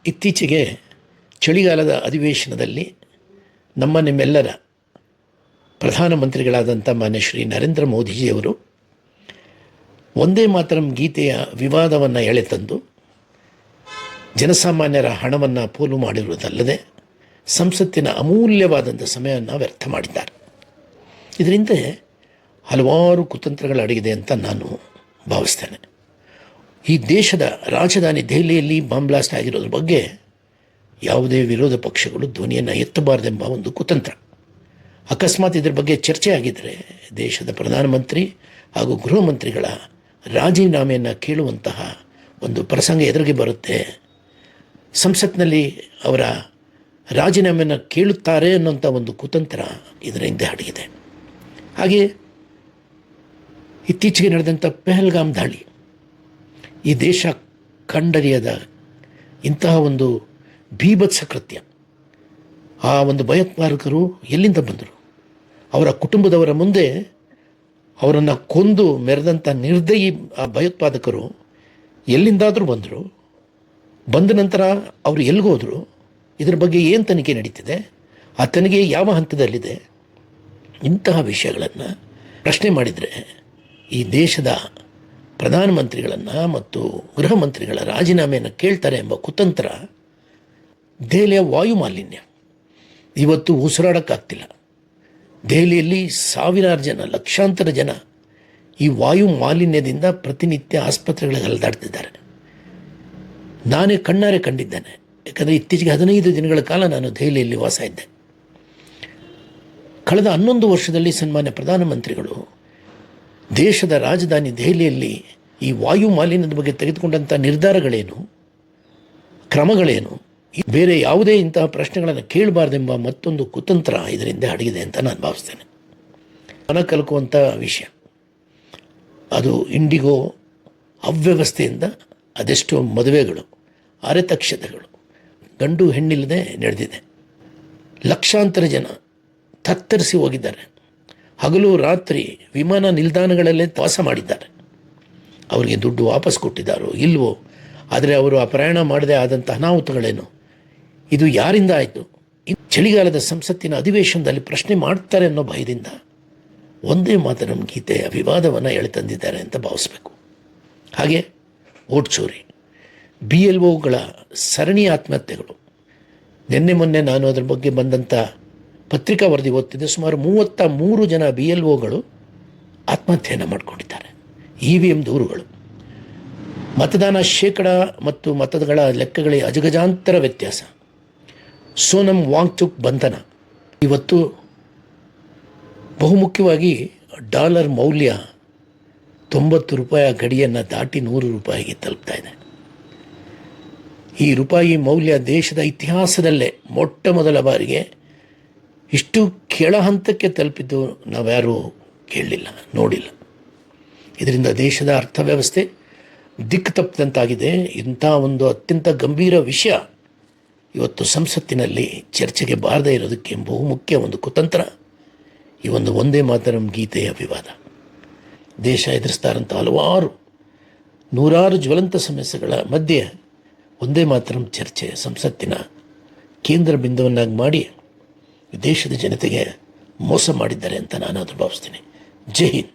ಇತ್ತೀಚೆಗೆ ಚಳಿಗಾಲದ ಅಧಿವೇಶನದಲ್ಲಿ ನಿಮ್ಮೆಲ್ಲರ ಪ್ರಧಾನಮಂತ್ರಿಗಳಾದಂಥ ಮಾನ್ಯ ಶ್ರೀ ನರೇಂದ್ರ ಮೋದಿಜಿಯವರು ವಂದೇ ಮಾತರಂ ಗೀತೆಯ ವಿವಾದವನ್ನು ಎಳೆತಂದು ಜನಸಾಮಾನ್ಯರ ಹಣವನ್ನು ಪೋಲು ಮಾಡಿರುವುದಲ್ಲದೆ ಸಂಸತ್ತಿನ ಅಮೂಲ್ಯವಾದಂಥ ಸಮಯವನ್ನು ವ್ಯರ್ಥ ಮಾಡಿದ್ದಾರೆ. ಇದರಿಂದ ಹಲವಾರು ಕುತಂತ್ರಗಳು ಅಡಗಿದೆ ಅಂತ ನಾನು ಭಾವಿಸ್ತೇನೆ. ಈ ದೇಶದ ರಾಜಧಾನಿ ದೆಹಲಿಯಲ್ಲಿ ಬಾಂಬ್ ಬ್ಲಾಸ್ಟ್ ಆಗಿರೋದ್ರ ಬಗ್ಗೆ ಯಾವುದೇ ವಿರೋಧ ಪಕ್ಷಗಳು ಧ್ವನಿಯನ್ನು ಎತ್ತಬಾರದೆಂಬ ಒಂದು ಕುತಂತ್ರ. ಅಕಸ್ಮಾತ್ ಇದರ ಬಗ್ಗೆ ಚರ್ಚೆ ಆಗಿದ್ದರೆ ದೇಶದ ಪ್ರಧಾನಮಂತ್ರಿ ಹಾಗೂ ಗೃಹ ಮಂತ್ರಿಗಳ ರಾಜೀನಾಮೆಯನ್ನು ಕೇಳುವಂತಹ ಒಂದು ಪ್ರಸಂಗ ಎದುರಿಗೆ ಬರುತ್ತೆ. ಸಂಸತ್ನಲ್ಲಿ ಅವರ ರಾಜೀನಾಮೆಯನ್ನು ಕೇಳುತ್ತಾರೆ ಅನ್ನೋಂಥ ಒಂದು ಕುತಂತ್ರ ಇದರ ಹಿಂದೆ ಅಡಗಿದೆ. ಹಾಗೆ ಇತ್ತೀಚೆಗೆ ನಡೆದಂಥ ಪೆಹಲ್ಗಾಮ್ ದಾಳಿ, ಈ ದೇಶ ಕಂಡರಿಯದ ಇಂತಹ ಒಂದು ಭೀಭತ್ಸ ಕೃತ್ಯ. ಆ ಒಂದು ಭಯೋತ್ಪಾದಕರು ಎಲ್ಲಿಂದ ಬಂದರು? ಅವರ ಕುಟುಂಬದವರ ಮುಂದೆ ಅವರನ್ನು ಕೊಂದು ಮೆರೆದಂಥ ನಿರ್ದಯಿ ಆ ಭಯೋತ್ಪಾದಕರು ಎಲ್ಲಿಂದಾದರೂ ಬಂದರು. ಬಂದ ನಂತರ ಅವರು ಎಲ್ಲಿಗೋದ್ರು? ಇದರ ಬಗ್ಗೆ ಏನು ತನಿಖೆ ನಡೀತಿದೆ? ಆ ತನಿಖೆ ಯಾವ ಹಂತದಲ್ಲಿದೆ? ಇಂತಹ ವಿಷಯಗಳನ್ನು ಪ್ರಶ್ನೆ ಮಾಡಿದರೆ ಈ ದೇಶದ ಪ್ರಧಾನಮಂತ್ರಿಗಳನ್ನು ಮತ್ತು ಗೃಹ ಮಂತ್ರಿಗಳ ರಾಜೀನಾಮೆಯನ್ನು ಕೇಳ್ತಾರೆ ಎಂಬ ಕುತಂತ್ರ. ದೆಹಲಿಯ ವಾಯು ಮಾಲಿನ್ಯ ಇವತ್ತು ಉಸಿರಾಡೋಕ್ಕಾಗ್ತಿಲ್ಲ. ದೆಹಲಿಯಲ್ಲಿ ಸಾವಿರಾರು ಜನ, ಲಕ್ಷಾಂತರ ಜನ ಈ ವಾಯು ಮಾಲಿನ್ಯದಿಂದ ಪ್ರತಿನಿತ್ಯ ಆಸ್ಪತ್ರೆಗಳಿಗೆ ಅಲೆದಾಡ್ತಿದ್ದಾರೆ. ನಾನೇ ಕಣ್ಣಾರೆ ಕಂಡಿದ್ದೇನೆ. ಯಾಕಂದರೆ ಇತ್ತೀಚೆಗೆ 15 ದಿನಗಳ ಕಾಲ ನಾನು ದೆಹಲಿಯಲ್ಲಿ ವಾಸ ಇದ್ದೆ. ಕಳೆದ 11 ವರ್ಷದಲ್ಲಿ ಸನ್ಮಾನ್ಯ ಪ್ರಧಾನಮಂತ್ರಿಗಳು ದೇಶದ ರಾಜಧಾನಿ ದೆಹಲಿಯಲ್ಲಿ ಈ ವಾಯು ಮಾಲಿನ್ಯದ ಬಗ್ಗೆ ತೆಗೆದುಕೊಂಡಂಥ ನಿರ್ಧಾರಗಳೇನು, ಕ್ರಮಗಳೇನು, ಬೇರೆ ಯಾವುದೇ ಇಂತಹ ಪ್ರಶ್ನೆಗಳನ್ನು ಕೇಳಬಾರ್ದೆಂಬ ಮತ್ತೊಂದು ಕುತಂತ್ರ ಇದರಿಂದ ಅಡಗಿದೆ ಅಂತ ನಾನು ಭಾವಿಸ್ತೇನೆ. ಮನ ಕಲಕುವಂಥ ವಿಷಯ ಅದು. ಇಂಡಿಗೋ ಅವ್ಯವಸ್ಥೆಯಿಂದ ಅದೆಷ್ಟೋ ಮದುವೆಗಳು, ಅರೆತಕ್ಷತೆಗಳು ಗಂಡು ಹೆಣ್ಣಿಲ್ಲದೆ ನಡೆದಿದೆ. ಲಕ್ಷಾಂತರ ಜನ ತತ್ತರಿಸಿ ಹೋಗಿದ್ದಾರೆ. ಹಗಲು ರಾತ್ರಿ ವಿಮಾನ ನಿಲ್ದಾಣಗಳಲ್ಲೇ ವಾಸ ಮಾಡಿದ್ದಾರೆ. ಅವರಿಗೆ ದುಡ್ಡು ವಾಪಸ್ ಕೊಟ್ಟಿದ್ದಾರೋ ಇಲ್ವೋ, ಆದರೆ ಅವರು ಆ ಪ್ರಯಾಣ ಮಾಡದೆ ಆದಂಥ ಅನಾಹುತಗಳೇನು, ಇದು ಯಾರಿಂದ ಆಯಿತು? ಚಳಿಗಾಲದ ಸಂಸತ್ತಿನ ಅಧಿವೇಶನದಲ್ಲಿ ಪ್ರಶ್ನೆ ಮಾಡ್ತಾರೆ ಅನ್ನೋ ಭಯದಿಂದ ವಂದೇ ಮಾತರಂ ಗೀತೆಯ ವಿವಾದವನ್ನು ಎಳೆತಂದಿದ್ದಾರೆ ಅಂತ ಭಾವಿಸಬೇಕು. ಹಾಗೆ ವೋಟ್ ಚೋರಿ, BLOಗಳ ಸರಣಿ ಆತ್ಮಹತ್ಯೆಗಳು. ನಿನ್ನೆ ಮೊನ್ನೆ ನಾನು ಅದರ ಬಗ್ಗೆ ಬಂದಂಥ ಪತ್ರಿಕಾ ವರದಿ ಓದ್ತಿದ್ದೆ. ಸುಮಾರು 33 ಜನ BLOಗಳು ಆತ್ಮಹತ್ಯೆಯನ್ನು ಮಾಡಿಕೊಂಡಿದ್ದಾರೆ. EVM ದೂರುಗಳು, ಮತದಾನ ಶೇಕಡ ಮತ್ತು ಮತಗಳ ಲೆಕ್ಕಗಳಿಗೆ ಅಜಗಜಾಂತರ ವ್ಯತ್ಯಾಸ, ಸೋನಮ್ ವಾಂಗ್ಚುಕ್ ಬಂಧನ. ಇವತ್ತು ಬಹುಮುಖ್ಯವಾಗಿ ಡಾಲರ್ ಮೌಲ್ಯ 90 ರೂಪಾಯಿ ಗಡಿಯನ್ನು ದಾಟಿ 100 ರೂಪಾಯಿಗೆ ತಲುಪ್ತಾ ಇದೆ. ಈ ರೂಪಾಯಿ ಮೌಲ್ಯ ದೇಶದ ಇತಿಹಾಸದಲ್ಲೇ ಮೊಟ್ಟ ಮೊದಲ ಬಾರಿಗೆ ಇಷ್ಟು ಕೆಳ ಹಂತಕ್ಕೆ ತಲುಪಿದ್ದು ನಾವ್ಯಾರೂ ಕೇಳಲಿಲ್ಲ, ನೋಡಿಲ್ಲ. ಇದರಿಂದ ದೇಶದ ಅರ್ಥವ್ಯವಸ್ಥೆ ದಿಕ್ಕು ತಪ್ಪಿದಂತಾಗಿದೆ. ಇಂಥ ಒಂದು ಅತ್ಯಂತ ಗಂಭೀರ ವಿಷಯ ಇವತ್ತು ಸಂಸತ್ತಿನಲ್ಲಿ ಚರ್ಚೆಗೆ ಬಾರದೇ ಇರೋದಕ್ಕೆ ಬಹುಮುಖ್ಯ ಒಂದು ಕುತಂತ್ರ ಈ ಒಂದು ವಂದೇ ಮಾತರಂ ಗೀತೆಯ ವಿವಾದ. ದೇಶ ಎದುರಿಸ್ತಾ ಇರೋಂಥ ನೂರಾರು ಜ್ವಲಂತ ಸಮಸ್ಯೆಗಳ ಮಧ್ಯೆ ವಂದೇ ಮಾತರಂ ಚರ್ಚೆ ಸಂಸತ್ತಿನ ಕೇಂದ್ರ ಬಿಂದುವನ್ನಾಗಿ ಮಾಡಿ ದೇಶದ ಜನತೆಗೆ ಮೋಸ ಮಾಡಿದ್ದಾರೆ ಅಂತ ನಾನು ಭಾವಿಸ್ತೀನಿ. ಜೈ ಹಿಂದ್.